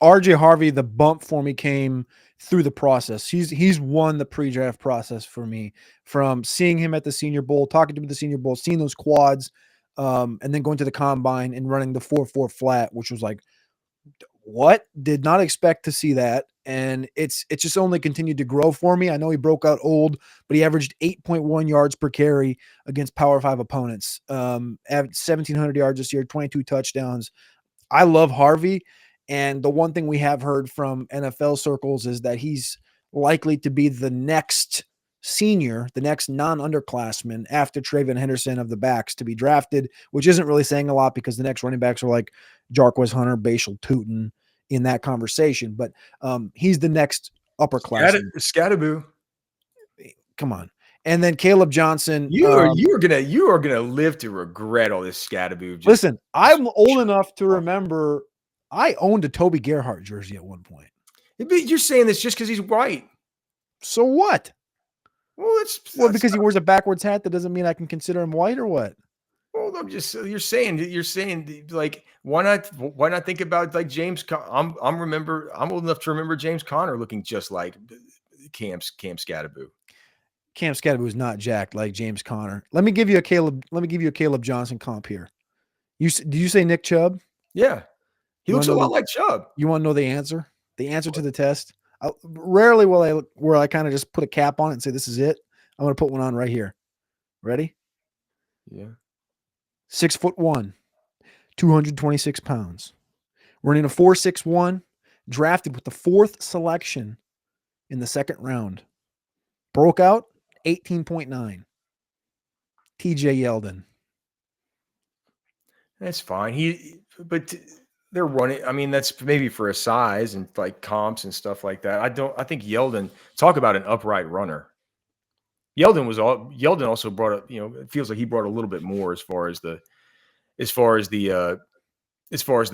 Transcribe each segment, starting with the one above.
RJ Harvey, the bump for me came through the process. He's won the pre-draft process for me, from seeing him at the Senior Bowl, talking to him at the Senior Bowl, seeing those quads, and then going to the combine and running the 4.4 flat, which was like, what? Did not expect to see that. And it's just only continued to grow for me. I know he broke out old, but he averaged 8.1 yards per carry against Power 5 opponents. Averaged 1,700 yards this year, 22 touchdowns. I love Harvey. And the one thing we have heard from NFL circles is that he's likely to be the next senior, the next non-underclassman after Traven Henderson of the backs to be drafted, which isn't really saying a lot because the next running backs are like Jarquez Hunter, Bashal Tootin in that conversation. But he's the next upperclassman. Scatterboo. Come on. And then Caleb Johnson. You are gonna live to regret all this Scatterboo. Listen, I'm old enough to remember I owned a Toby Gerhart jersey at one point. You're saying this just because he's white. So what? Well, that's because he wears a backwards hat. That doesn't mean I can consider him white or what? Well, you're saying like, why not think about like James? I'm old enough to remember James Conner looking just like Cam Scatterboo. Cam Scatterboo is not jacked like James Conner. Let me give you a Caleb Johnson comp here. Did you say Nick Chubb? Yeah. He looks a lot like Chubb. You want to know the answer? The answer to the test? Rarely will I kind of just put a cap on it and say, this is it. I'm going to put one on right here. Ready? Yeah. 6'1", 226 pounds. Running a 4.61, drafted with the 4th selection in the 2nd round. Broke out 18.9. TJ Yeldon. That's fine. But they're running. I mean, that's maybe for a size and like comps and stuff like that. I think Yeldon, talk about an upright runner. Yeldon also brought up, it feels like he brought a little bit more as far as the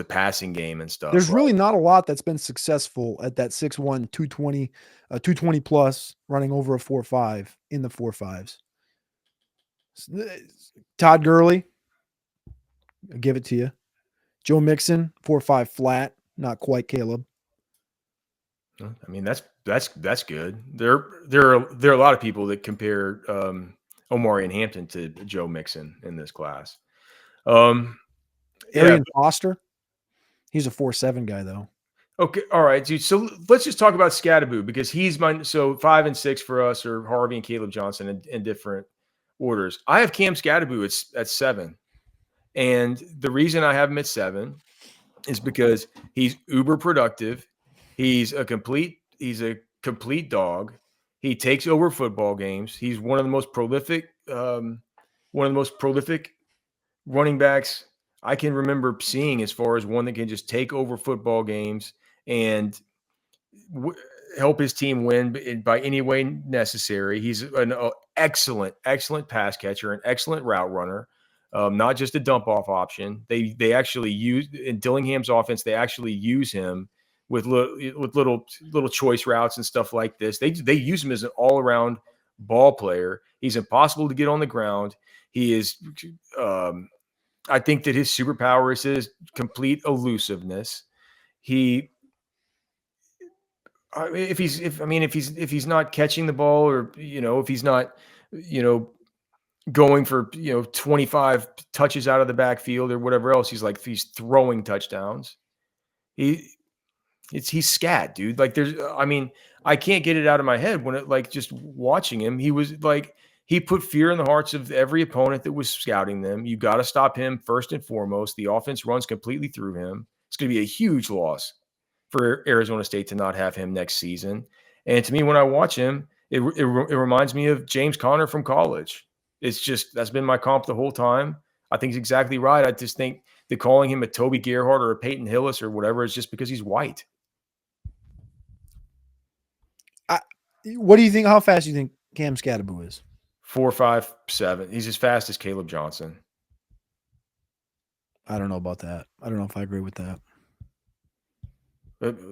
passing game and stuff. There's really not a lot that's been successful at that 6'1", 220 plus, running over a 4.5 in the 4.5s. Todd Gurley, I'll give it to you. Joe Mixon, 4.5 flat, not quite Caleb. I mean, that's good. There are a lot of people that compare Omarion Hampton to Joe Mixon in this class. Arian Foster, he's a 4.7 guy though. Okay, all right, dude. So let's just talk about Scatterboo because he's mine. So 5 and 6 for us are Harvey and Caleb Johnson in different orders. I have Cam Scatterboo at 7, and the reason I have him at 7 is because he's uber productive. He's a complete dog. He takes over football games. He's one of the most prolific running backs I can remember seeing, as far as one that can just take over football games and help his team win by any way necessary. He's an excellent pass catcher, an excellent route runner, not just a dump off option. They actually use in Dillingham's offense. They actually use him with little choice routes and stuff like this. They use him as an all around ball player. He's impossible to get on the ground. He is. I think that his superpower is his complete elusiveness. If he's not catching the ball, or if he's not going for 25 touches out of the backfield or whatever else, he's throwing touchdowns. He's scat, dude. Like I can't get it out of my head when just watching him. He was like, he put fear in the hearts of every opponent that was scouting them. You got to stop him first and foremost. The offense runs completely through him. It's going to be a huge loss for Arizona State to not have him next season. And to me, when I watch him, it reminds me of James Conner from college. It's just, that's been my comp the whole time. I think he's exactly right. I just think that calling him a Toby Gerhart or a Peyton Hillis or whatever is just because he's white. What do you think? How fast do you think Cam Scatterboo is? 4.57. He's as fast as Caleb Johnson. I don't know about that. I don't know if I agree with that.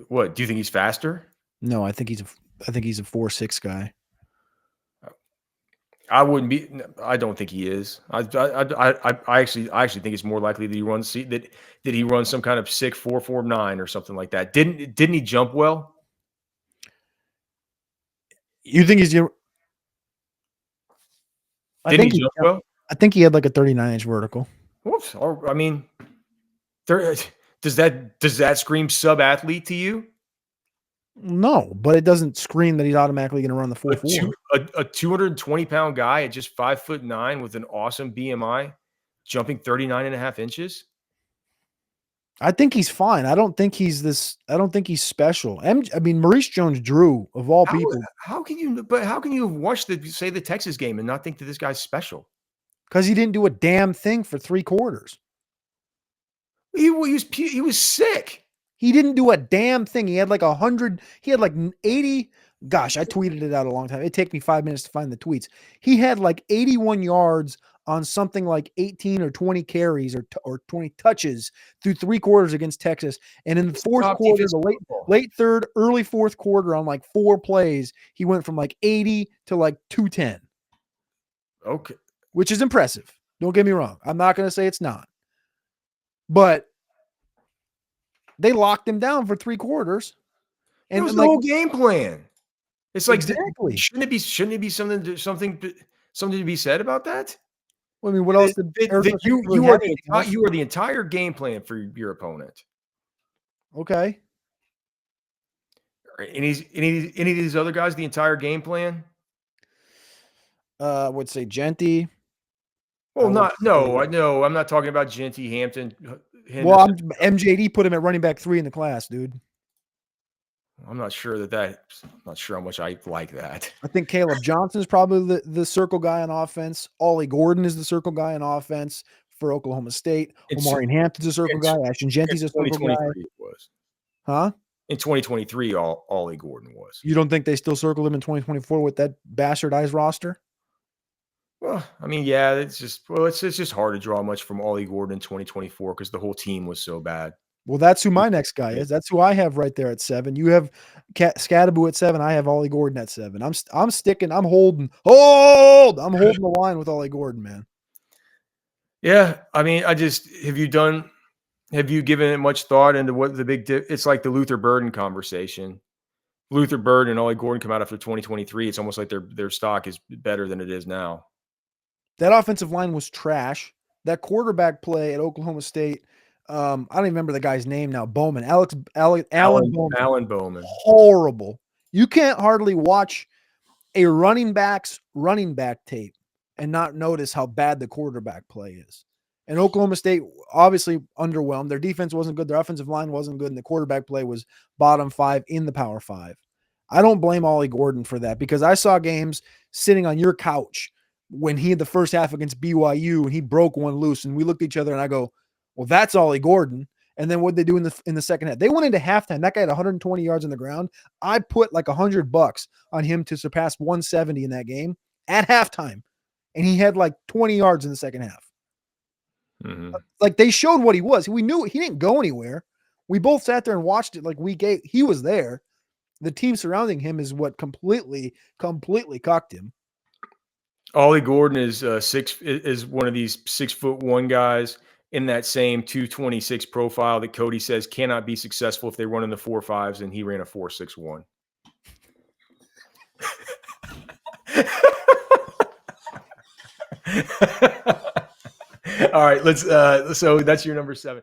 What, do you think he's faster? No, I think he's a 4.6 guy. I wouldn't be. I don't think he is. I actually think it's more likely that he runs that he runs some kind of 6.449 or something like that. Didn't he jump well? You think he's? Didn't he jump well? I think he had like a 39-inch vertical. Whoops. Or, I mean, does that scream sub athlete to you? No, but it doesn't scream that he's automatically going to run the 4.4. A 220-pound guy at just 5'9" with an awesome BMI, jumping 39.5 inches. I think he's fine. I don't think he's special. I mean, Maurice Jones-Drew, of all people. How can you watch the Texas game and not think that this guy's special? Because he didn't do a damn thing for 3 quarters. He was sick. He didn't do a damn thing. He had like 100. He had like 80. Gosh, I tweeted it out a long time. It'd take me 5 minutes to find the tweets. He had like 81 yards on something like 18 or 20 carries or 20 touches through 3 quarters against Texas. And in the fourth quarter, the late third, early fourth quarter, on like 4 plays, he went from like 80 to like 210. Okay. Which is impressive. Don't get me wrong. I'm not going to say it's not. But they locked him down for 3 quarters. And it was the whole game plan. It's like, exactly. Shouldn't it be something to be said about that? Well, I mean, what else did you are the entire game plan for your opponent. Okay. Any of these other guys, the entire game plan? I would say Genty. Well, I'm not talking about Genty, Hampton. Well, MJD put him at running back 3 in the class, dude. I'm not sure I'm not sure how much I like that. I think Caleb Johnson is probably the circle guy on offense. Ollie Gordon is the circle guy on offense for Oklahoma State. Omarion Hampton's a circle guy. Ashton Genty's a circle guy. It was. Huh? In 2023, Ollie Gordon was. You don't think they still circled him in 2024 with that bastardized roster? Well, I mean, yeah, it's just hard to draw much from Ollie Gordon in 2024 because the whole team was so bad. Well, that's who my next guy is. That's who I have right there at 7. You have Scadaboo at 7. I have Ollie Gordon at 7. I'm holding the line with Ollie Gordon, man. Yeah, I mean, have you given it much thought into what it's like the Luther Burden conversation? Luther Burden and Ollie Gordon come out after 2023. It's almost like their stock is better than it is now. That offensive line was trash. That quarterback play at Oklahoma State, I don't even remember the guy's name now. Bowman, Alan Bowman. Horrible. You can't hardly watch a running back tape and not notice how bad the quarterback play is. And Oklahoma State obviously underwhelmed. Their defense wasn't good. Their offensive line wasn't good. And the quarterback play was bottom 5 in the Power 5. I don't blame Ollie Gordon for that because I saw games sitting on your couch when he had the first half against BYU and he broke one loose. And we looked at each other and I go, well, that's Ollie Gordon. And then what did they do in the second half? They went into halftime. That guy had 120 yards on the ground. I put like $100 on him to surpass 170 in that game at halftime. And he had like 20 yards in the second half. Mm-hmm. Like they showed what he was. We knew he didn't go anywhere. We both sat there and watched it. Like he was there. The team surrounding him is what completely cocked him. Ollie Gordon is one of these 6'1" guys in that same 226 profile that Cody says cannot be successful if they run in the 4.5s, and he ran a 4.61. All right, let's so that's your number 7.